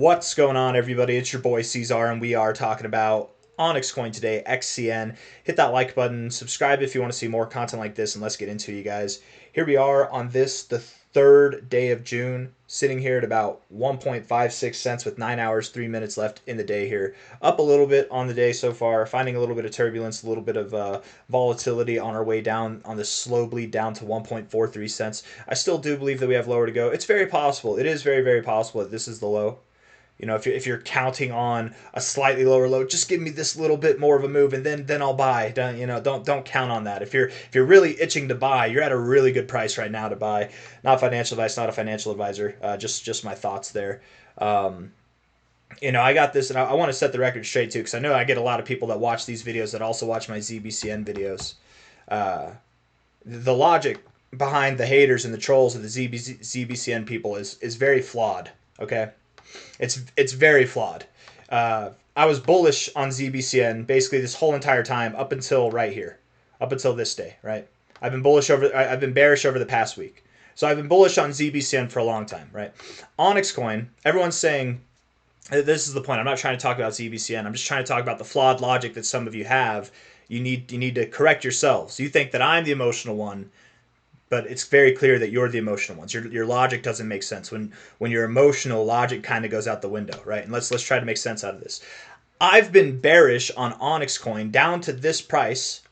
What's going on, everybody? It's your boy C-Zar, and we are talking about OnyxCoin today, XCN. Hit that like button, subscribe if you want to see more content like this, and let's get into it, you guys. Here we are on this, the third day of June, sitting here at about 1.56 cents with 9 hours, 3 minutes left in the day here. Up a little bit on the day so far, finding a little bit of turbulence, a little bit of volatility on our way down on the slow bleed down to 1.43 cents. I still do believe that we have lower to go. It's very possible. It is very, very possible that this is the low. You know, if you're counting on a slightly lower low, just give me this little bit more of a move, and then I'll buy. Don't count on that. If you're really itching to buy, you're at a really good price right now to buy. Not financial advice, not a financial advisor. Just my thoughts there. I got this, and I want to set the record straight too, because I know I get a lot of people that watch these videos that also watch my ZBCN videos. The logic behind the haters and the trolls of the ZBCN people is very flawed. Okay. It's very flawed. I was bullish on ZBCN basically this whole entire time up until right here, up until this day, right? I've been bearish over the past week. So I've been bullish on ZBCN for a long time, right? OnyxCoin, everyone's saying, this is the point. I'm not trying to talk about ZBCN. I'm just trying to talk about the flawed logic that some of you have. You need to correct yourselves. You think that I'm the emotional one, but it's very clear that you're the emotional ones. Your logic doesn't make sense. When you're emotional, logic kind of goes out the window, right? And let's try to make sense out of this. I've been bearish on OnyxCoin down to this price.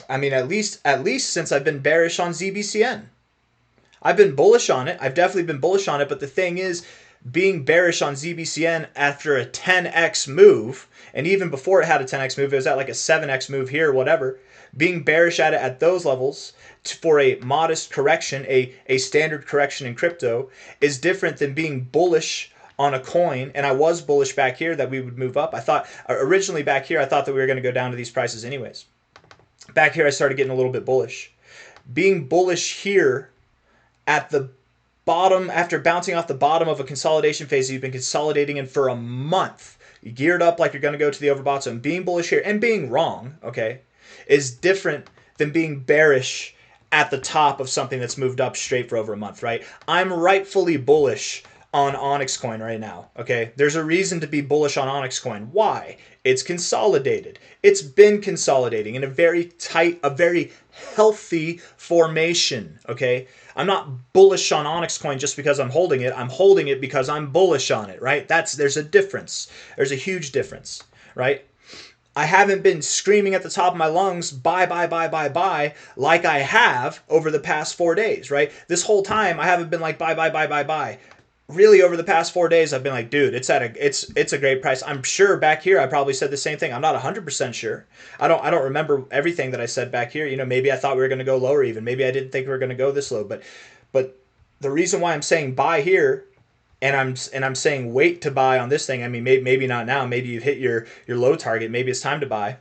I mean, at least since I've been bearish on ZBCN. I've been bullish on it. I've definitely been bullish on it. But the thing is, being bearish on ZBCN after a 10x move, and even before it had a 10x move, it was at like a 7x move here, whatever. Being bearish at it at those levels for a modest correction, a standard correction in crypto, is different than being bullish on a coin. And I was bullish back here that we would move up. I thought originally back here, I thought that we were going to go down to these prices anyways. Back here, I started getting a little bit bullish. Being bullish here at the bottom, after bouncing off the bottom of a consolidation phase, you've been consolidating in for a month. You geared up like you're going to go to the overbought zone. Being bullish here and being wrong, okay, is different than being bearish at the top of something that's moved up straight for over a month, right? I'm rightfully bullish on OnyxCoin right now, okay? There's a reason to be bullish on OnyxCoin. Why? It's consolidated. It's been consolidating in a very tight, a very healthy formation, okay? I'm not bullish on OnyxCoin just because I'm holding it. I'm holding it because I'm bullish on it, right? There's a difference. There's a huge difference, right? I haven't been screaming at the top of my lungs, buy, like I have over the past 4 days, right? This whole time, I haven't been like, buy. Really, over the past 4 days, I've been like, dude, it's a great price. I'm sure back here, I probably said the same thing. I'm not 100% sure. I don't remember everything that I said back here. You know, maybe I thought we were going to go lower even. Maybe I didn't think we were going to go this low. But the reason why I'm saying buy here, and I'm saying wait to buy on this thing. I mean, maybe not now. Maybe you've hit your low target. Maybe it's time to buy,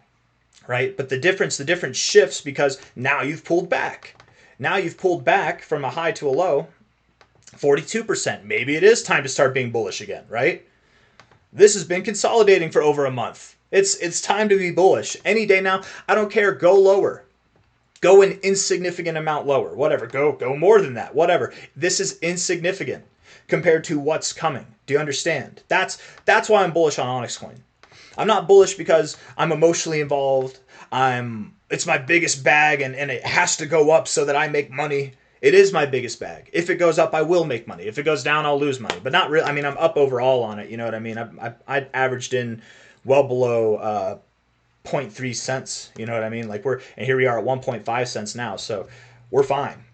right? But the difference shifts because now you've pulled back. Now you've pulled back from a high to a low, 42%. Maybe it is time to start being bullish again, right? This has been consolidating for over a month. It's time to be bullish. Any day now. I don't care. Go lower. Go an insignificant amount lower. Whatever. Go more than that. Whatever. This is insignificant compared to what's coming. Do you understand? That's why I'm bullish on OnyxCoin. I'm not bullish because I'm emotionally involved. It's my biggest bag and it has to go up so that I make money. It is my biggest bag. If it goes up, I will make money. If it goes down, I'll lose money. But not really. I mean, I'm up overall on it. You know what I mean? I averaged in well below 0.3 cents. You know what I mean? Like and here we are at 1.5 cents now. So we're fine.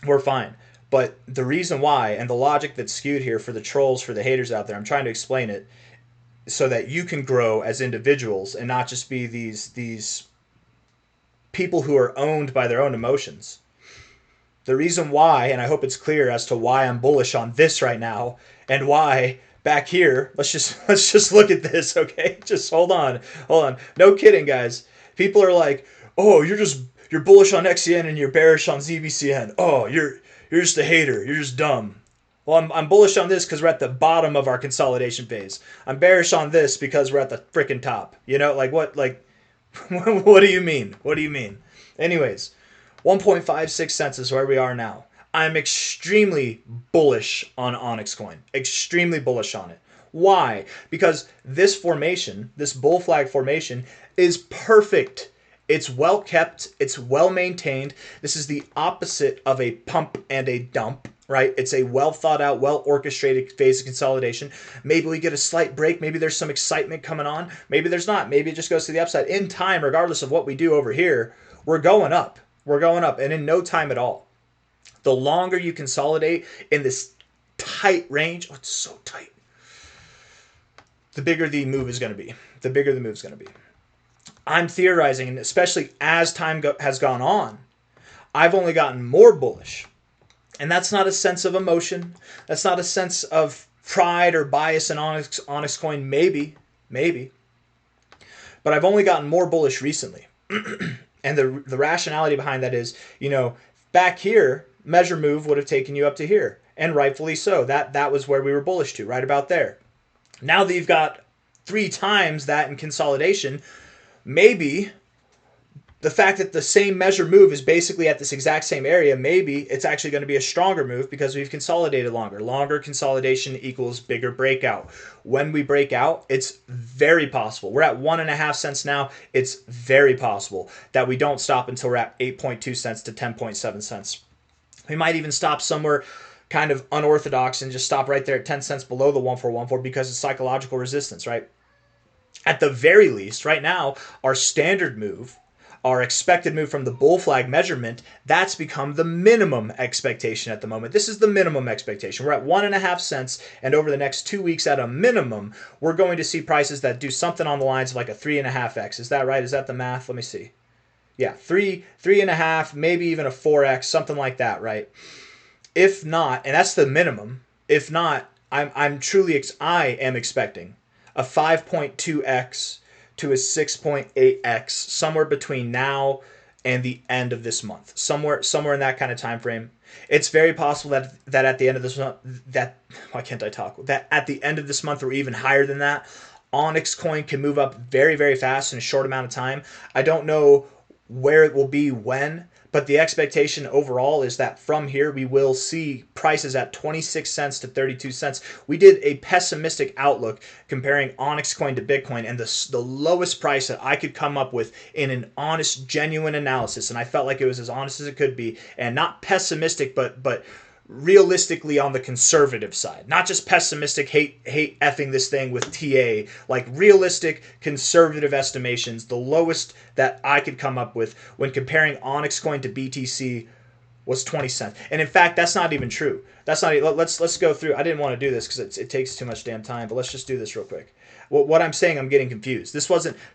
We're fine. But the reason why, and the logic that's skewed here for the trolls, for the haters out there, I'm trying to explain it so that you can grow as individuals and not just be these people who are owned by their own emotions. The reason why, and I hope it's clear as to why I'm bullish on this right now and why back here, let's just look at this, okay? Just hold on. No kidding, guys. People are like, oh, you're bullish on XCN and you're bearish on ZBCN. Oh, you're just a hater. You're just dumb. Well, I'm bullish on this because we're at the bottom of our consolidation phase. I'm bearish on this because we're at the freaking top. You know, like what? Like, what do you mean? What do you mean? Anyways, 1.56 cents is where we are now. I'm extremely bullish on OnyxCoin. Extremely bullish on it. Why? Because this formation, this bull flag formation, is perfect. It's well kept. It's well maintained. This is the opposite of a pump and a dump, right? It's a well thought out, well orchestrated phase of consolidation. Maybe we get a slight break. Maybe there's some excitement coming on. Maybe there's not. Maybe it just goes to the upside. In time, regardless of what we do over here, we're going up. We're going up, and in no time at all. The longer you consolidate in this tight range, oh, it's so tight, the bigger the move is going to be. The bigger the move is going to be. I'm theorizing, and especially as time has gone on, I've only gotten more bullish. And that's not a sense of emotion. That's not a sense of pride or bias in OnyxCoin. Maybe. But I've only gotten more bullish recently. And the rationality behind that is, back here, measure move would have taken you up to here. And rightfully so. That was where we were bullish to, right about there. Now that you've got 3 times that in consolidation, maybe the fact that the same measure move is basically at this exact same area, maybe it's actually going to be a stronger move because we've consolidated longer. Longer consolidation equals bigger breakout. When we break out, it's very possible. We're at 1.5 cents now. It's very possible that we don't stop until we're at 8.2 cents to 10.7 cents. We might even stop somewhere kind of unorthodox and just stop right there at 10 cents below the 1414 because it's psychological resistance, right? At the very least, right now, our standard move, our expected move from the bull flag measurement, that's become the minimum expectation at the moment. This is the minimum expectation. We're at 1.5 cents, and over the next 2 weeks at a minimum, we're going to see prices that do something on the lines of like a 3.5x. Is that right? Is that the math? Let me see. Yeah, 3.5, maybe even a 4x, something like that, right? If not, and that's the minimum, if not, I am expecting a 5.2x to a 6.8x somewhere between now and the end of this month, somewhere in that kind of time frame. It's very possible that at the end of this month, that at the end of this month or even higher than that, OnyxCoin can move up very, very fast in a short amount of time. I don't know where it will be when, but the expectation overall is that from here we will see prices at 26 cents to 32 cents. We did a pessimistic outlook comparing OnyxCoin to Bitcoin, and the lowest price that I could come up with in an honest, genuine analysis, and I felt like it was as honest as it could be, and not pessimistic, but realistically on the conservative side. Not just pessimistic, hate effing this thing with TA, like realistic conservative estimations. The lowest that I could come up with when comparing OnyxCoin to BTC was 20 cents. And in fact, that's not even true. That's not. Let's go through. I didn't want to do this because it takes too much damn time, but let's just do this real quick. What I'm saying, I'm getting confused.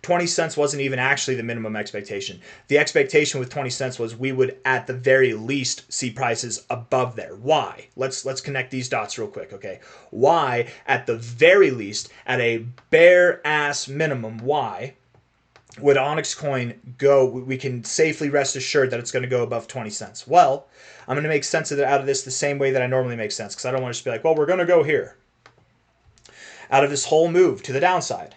20 cents wasn't even actually the minimum expectation. The expectation with 20 cents was we would at the very least see prices above there. Why? Let's connect these dots real quick, okay? Why at the very least, at a bare ass minimum, why would OnyxCoin go? We can safely rest assured that it's going to go above 20 cents. Well, I'm going to make sense out of this the same way that I normally make sense, because I don't want to just be like, well, we're going to go here. Out of this whole move to the downside,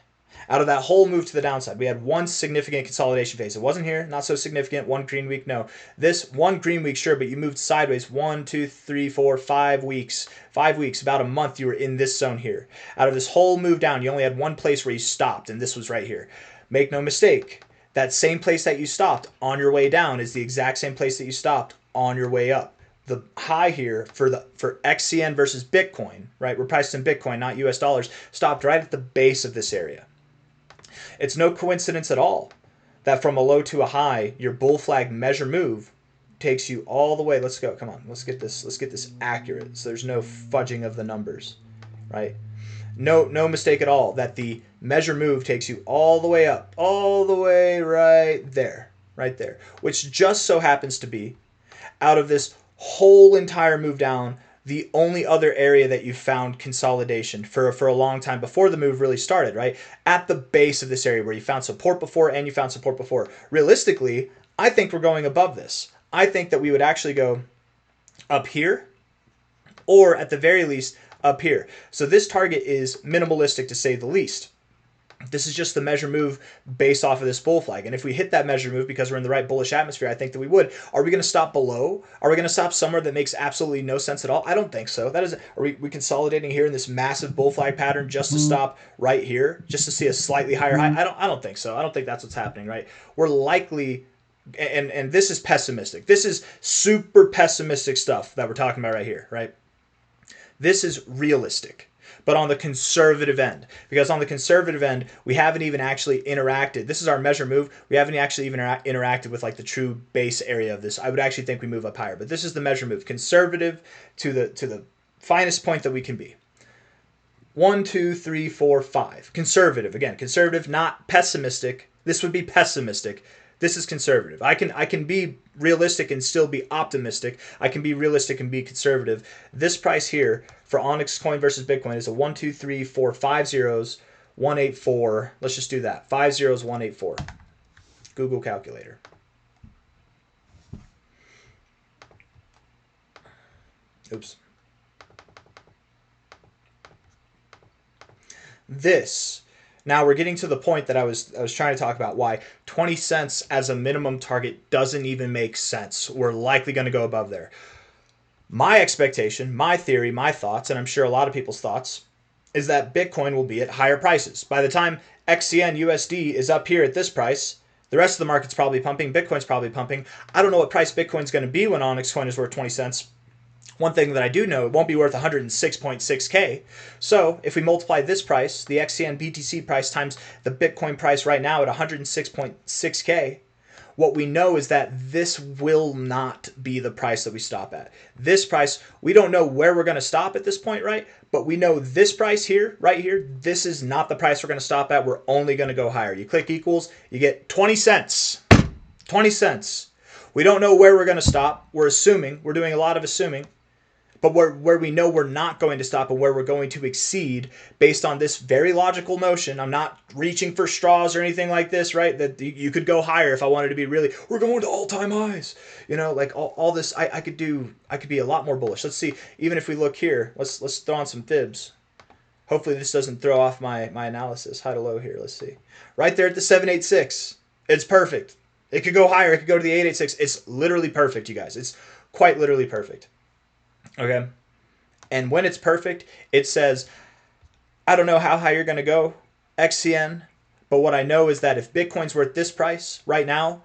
we had one significant consolidation phase. It wasn't here, not so significant, one green week, no. This one green week, sure, but you moved sideways 1, 2, 3, 4, 5 weeks. 5 weeks, about a month you were in this zone here. Out of this whole move down, you only had one place where you stopped, and this was right here. Make no mistake, that same place that you stopped on your way down is the exact same place that you stopped on your way up. The high here for XCN versus Bitcoin, right? We're priced in Bitcoin, not US dollars, stopped right at the base of this area. It's no coincidence at all that from a low to a high, your bull flag measure move takes you all the way. Let's go. Come on. Let's get this accurate. So there's no fudging of the numbers, right? No mistake at all that the measure move takes you all the way up, all the way right there, which just so happens to be out of this whole entire move down, the only other area that you found consolidation for a long time before the move really started, right? At the base of this area where you found support before and you found support before. Realistically, I think we're going above this. I think that we would actually go up here, or at the very least up here. So this target is minimalistic to say the least. This is just the measure move based off of this bull flag. And if we hit that measure move because we're in the right bullish atmosphere, I think that we would. Are we going to stop below? Are we going to stop somewhere that makes absolutely no sense at all? I don't think so. That is, are we consolidating here in this massive bull flag pattern just to stop right here, just to see a slightly higher high? I don't think so. I don't think that's what's happening, right? We're likely, and this is pessimistic. This is super pessimistic stuff that we're talking about right here, right? This is realistic, but on the conservative end, because on the conservative end, we haven't even actually interacted. This is our measure move. We haven't actually even interacted with like the true base area of this. I would actually think we move up higher, but this is the measure move, conservative to the finest point that we can be. 1, 2, 3, 4, 5. Conservative, again, conservative, not pessimistic. This would be pessimistic. This is conservative. I can be realistic and still be optimistic. I can be realistic and be conservative. This price here for OnyxCoin versus Bitcoin is a 1, 2, 3, 4, 5 zeros, 184. Let's just do that. 5 zeros, 184. Google calculator. Oops. This. Now we're getting to the point that I was trying to talk about, why 20 cents as a minimum target doesn't even make sense. We're likely going to go above there. My expectation, my theory, my thoughts, and I'm sure a lot of people's thoughts, is that Bitcoin will be at higher prices. By the time XCN USD is up here at this price, the rest of the market's probably pumping, Bitcoin's probably pumping. I don't know what price Bitcoin's going to be when OnyxCoin is worth 20 cents. One thing that I do know, it won't be worth 106.6K. So if we multiply this price, the XCN BTC price, times the Bitcoin price right now at 106.6K, what we know is that this will not be the price that we stop at. This price, we don't know where we're going to stop at this point, right? But we know this price here, right here, this is not the price we're going to stop at. We're only going to go higher. You click equals, you get 20 cents. 20 cents. We don't know where we're going to stop. We're assuming. We're doing a lot of assuming. But where we know we're not going to stop and where we're going to exceed based on this very logical notion. I'm not reaching for straws or anything like this, right? That you could go higher if I wanted to be really, we're going to all-time highs. You know, like all this, I could be a lot more bullish. Let's see, even if we look here, let's throw on some fibs. Hopefully this doesn't throw off my analysis. High to low here, let's see. Right there at the 786, it's perfect. It could go higher, it could go to the 886. It's literally perfect, you guys. It's quite literally perfect. Okay, and when it's perfect, it says, I don't know how high you're going to go, XCN, but what I know is that if Bitcoin's worth this price right now,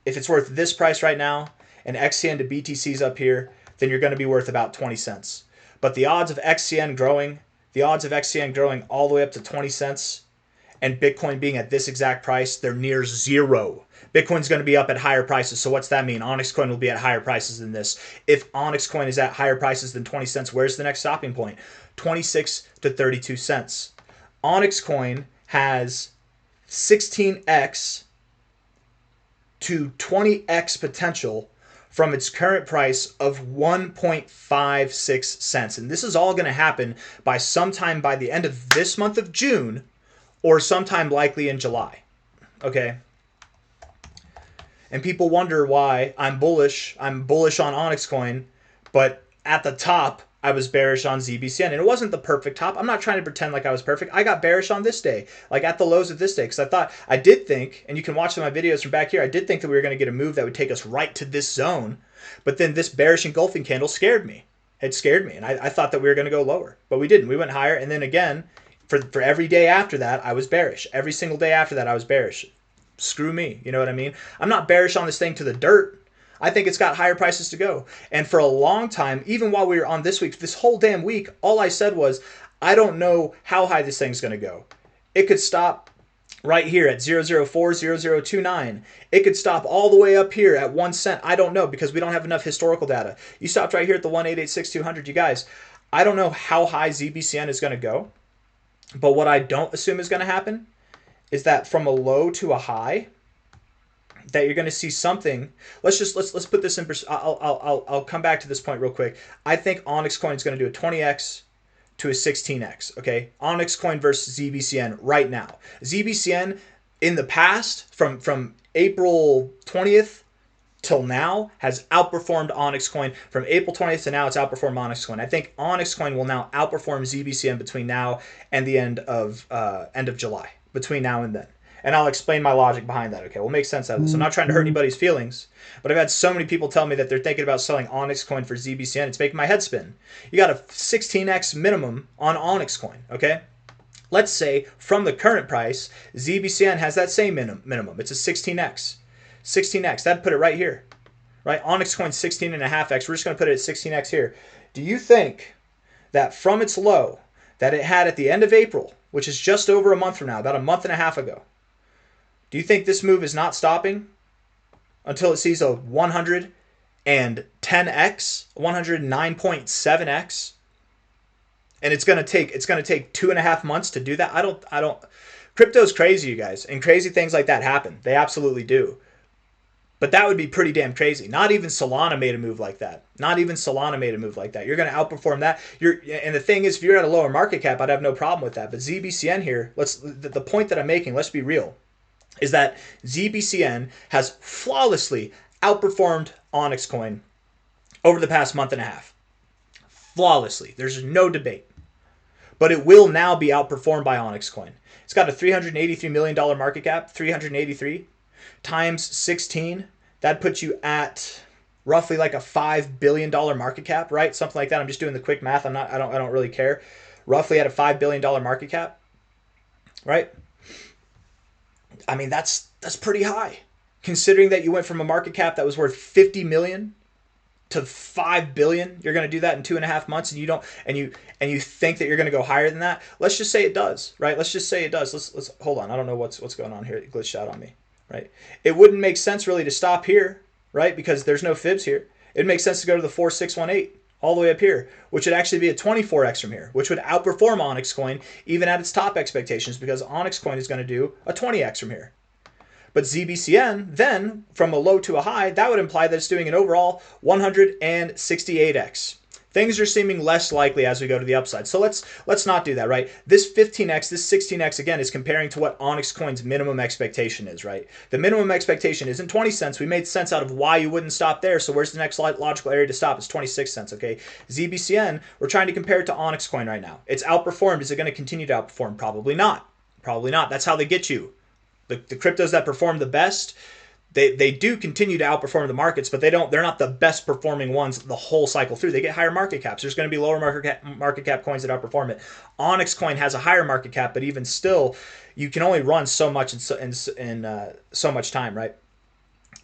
if it's worth this price right now, and XCN to BTC's up here, then you're going to be worth about 20 cents. But the odds of XCN growing, all the way up to 20 cents, and Bitcoin being at this exact price, they're near zero. Bitcoin's going to be up at higher prices. So what's that mean? OnyxCoin will be at higher prices than this. If OnyxCoin is at higher prices than 20 cents, where's the next stopping point? 26 to 32 cents. OnyxCoin has 16x to 20x potential from its current price of 1.56 cents. And this is all going to happen by sometime by the end of this month of June or sometime likely in July. Okay? And people wonder why I'm bullish. I'm bullish on OnyxCoin, but at the top, I was bearish on ZBCN. And it wasn't the perfect top. I'm not trying to pretend like I was perfect. I got bearish on this day, like at the lows of this day, because I did think, and you can watch some of my videos from back here, I did think that we were going to get a move that would take us right to this zone. But then this bearish engulfing candle scared me. It scared me. And I thought that we were going to go lower, but we didn't. We went higher. And then again, for every day after that, I was bearish. Every single day after that, I was bearish. Screw me. You know what I mean? I'm not bearish on this thing to the dirt. I think it's got higher prices to go. And for a long time, even while we were on this week, this whole damn week, all I said was, I don't know how high this thing's going to go. It could stop right here at 004, 0029. It could stop all the way up here at 1 cent. I don't know, because we don't have enough historical data. You stopped right here at the 1886200. You guys, I don't know how high ZBCN is going to go. But what I don't assume is going to happen is that from a low to a high, that you're going to see something. Let's put this in. I'll come back to this point real quick. I think OnyxCoin is going to do a 20x to a 16x. Okay, OnyxCoin versus ZBCN right now. ZBCN in the past, from April 20th till now, has outperformed OnyxCoin. From April 20th to now, it's outperformed OnyxCoin. I think OnyxCoin will now outperform ZBCN between now and the end of July. between now and then. And I'll explain my logic behind that, okay? We'll make sense out of this. I'm not trying to hurt anybody's feelings, but I've had so many people tell me that they're thinking about selling OnyxCoin for ZBCN. It's making my head spin. You got a 16x minimum on OnyxCoin, okay? Let's say from the current price, ZBCN has that same minimum. It's a 16x. 16x, that'd put it right here, right? OnyxCoin 16.5x. We're just going to put it at 16x here. Do you think that from its low that it had at the end of April, which is just over a month from now, about a month and a half ago, do you think this move is not stopping until it sees a 110x, 109.7x? And it's gonna take 2.5 months to do that. I don't. Crypto's crazy, you guys, and crazy things like that happen. They absolutely do. But that would be pretty damn crazy. Not even Solana made a move like that. Not even Solana made a move like that. You're going to outperform that. And the thing is, if you're at a lower market cap, I'd have no problem with that. But ZBCN here, the point that I'm making, let's be real, is that ZBCN has flawlessly outperformed OnyxCoin over the past month and a half. Flawlessly. There's no debate. But it will now be outperformed by OnyxCoin. It's got a $383 million market cap, 383 times 16. That puts you at roughly like a $5 billion market cap, right? Something like that. I'm just doing the quick math. I don't really care. Roughly at a $5 billion market cap, right? I mean, that's pretty high, considering that you went from a market cap that was worth 50 million to 5 billion. You're going to do that in 2.5 months, and you don't, and you think that you're going to go higher than that. Let's just say it does, right? Let's just say it does. Let's hold on. I don't know what's going on here. It glitched out on me, right? It wouldn't make sense really to stop here, right? Because there's no fibs here. It makes sense to go to the 4618 all the way up here, which would actually be a 24x from here, which would outperform OnyxCoin even at its top expectations, because OnyxCoin is going to do a 20x from here. But ZBCN, then, from a low to a high, that would imply that it's doing an overall 168x. Things are seeming less likely as we go to the upside. So let's not do that, right? This 15x, this 16x, again, is comparing to what OnyxCoin's minimum expectation is, right? The minimum expectation isn't 20 cents. We made sense out of why you wouldn't stop there. So where's the next logical area to stop? It's 26 cents, okay? ZBCN, we're trying to compare it to OnyxCoin right now. It's outperformed. Is it going to continue to outperform? Probably not. Probably not. That's how they get you. The cryptos that perform the best, they do continue to outperform the markets, but they're not the best performing ones the whole cycle through. They get higher market caps. There's going to be lower market cap coins that outperform it. OnyxCoin has a higher market cap, but even still, you can only run so much in so much time, right?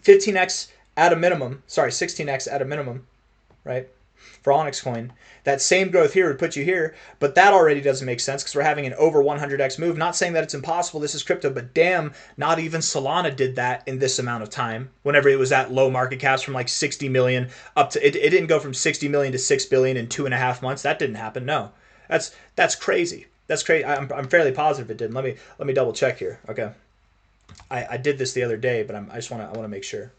15x at a minimum, 16x at a minimum, right? For OnyxCoin, that same growth here would put you here, but that already doesn't make sense because we're having an over 100x move. Not saying that it's impossible. This is crypto, but damn, not even Solana did that in this amount of time. Whenever it was at low market caps from like 60 million up to, it didn't go from 60 million to 6 billion in 2.5 months. That didn't happen. No, that's crazy. That's crazy. I'm fairly positive it didn't. Let me double check here. Okay, I did this the other day, but I want to make sure.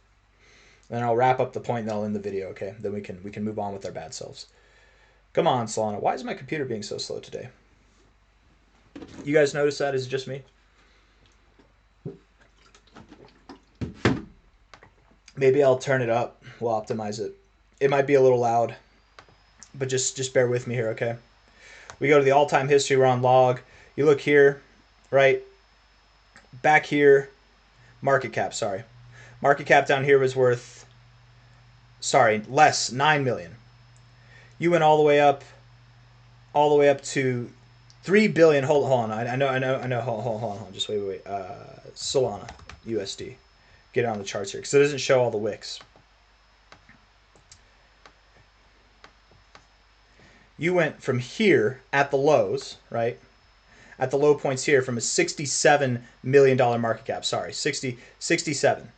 Then I'll wrap up the point and I'll end the video, okay? Then we can move on with our bad selves. Come on, Solana. Why is my computer being so slow today? You guys notice that? Is it just me? Maybe I'll turn it up. We'll optimize it. It might be a little loud, but just bear with me here, okay? We go to the all-time history. We're on log. You look here, right? Back here, market cap, sorry. Market cap down here was worth, less, 9 million. You went all the way up to 3 billion. Hold on. I know. Hold on. Just wait. Solana, USD. Get it on the charts here because it doesn't show all the wicks. You went from here at the lows, right? At the low points here from a $67 million market cap. 67.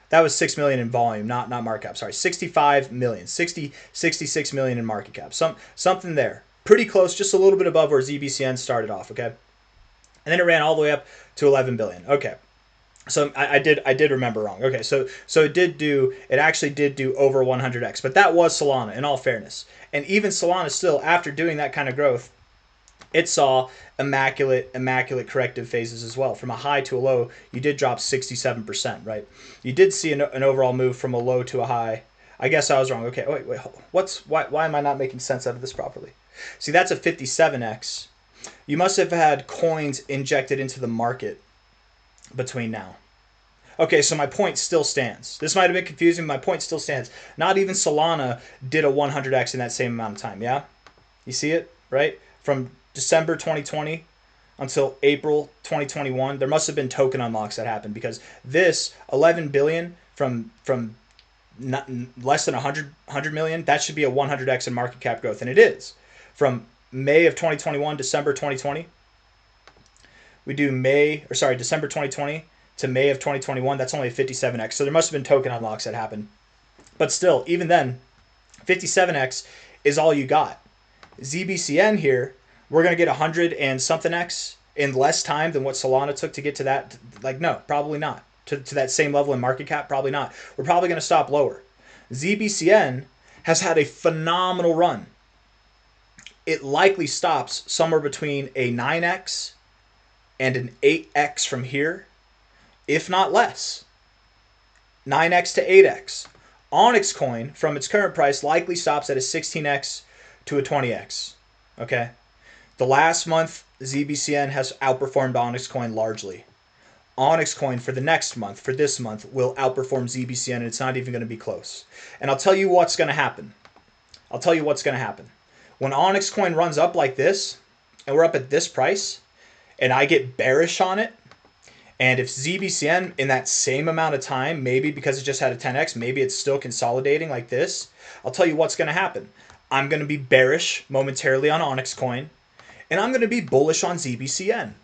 That was 6 million in volume, not market cap. 65 million, 66 million in market cap. Something there. Pretty close, just a little bit above where ZBCN started off, okay? And then it ran all the way up to 11 billion. Okay. So I did remember wrong. Okay, so it actually did do over 100x, but that was Solana in all fairness. And even Solana still, after doing that kind of growth, it saw immaculate corrective phases as well. From a high to a low, you did drop 67%, right? You did see an overall move from a low to a high. I guess I was wrong. Okay, wait. Why am I not making sense out of this properly? See, that's a 57x. You must have had coins injected into the market between now. Okay, so my point still stands. This might have been confusing, but my point still stands. Not even Solana did a 100x in that same amount of time, yeah? You see it, right? From December 2020 until April 2021, there must have been token unlocks that happened, because this 11 billion from not, less than 100 million, that should be a 100x in market cap growth, and it is. From May of 2021, December 2020, we do December 2020 to May of 2021, that's only a 57x. So there must have been token unlocks that happened. But still, even then, 57x is all you got. ZBCN here, we're going to get 100 and something x in less time than what Solana took to get to that. Like, no, probably not. To that same level in market cap, probably not. We're probably going to stop lower. ZBCN has had a phenomenal run. It likely stops somewhere between a 9x and an 8x from here, if not less. 9x to 8x. OnyxCoin, from its current price, likely stops at a 16x to a 20x. Okay? The last month, ZBCN has outperformed OnyxCoin largely. OnyxCoin for the next month, for this month, will outperform ZBCN, and it's not even going to be close. And I'll tell you what's going to happen. When OnyxCoin runs up like this, and we're up at this price, and I get bearish on it, and if ZBCN in that same amount of time, maybe because it just had a 10x, maybe it's still consolidating like this, I'll tell you what's going to happen. I'm going to be bearish momentarily on OnyxCoin, and I'm going to be bullish on ZBCN.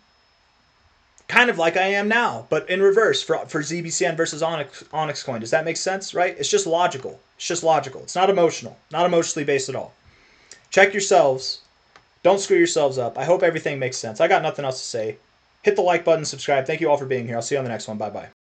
Kind of like I am now, but in reverse for ZBCN versus OnyxCoin. Does that make sense, right? It's just logical. It's not emotional. Not emotionally based at all. Check yourselves. Don't screw yourselves up. I hope everything makes sense. I got nothing else to say. Hit the like button, subscribe. Thank you all for being here. I'll see you on the next one. Bye-bye.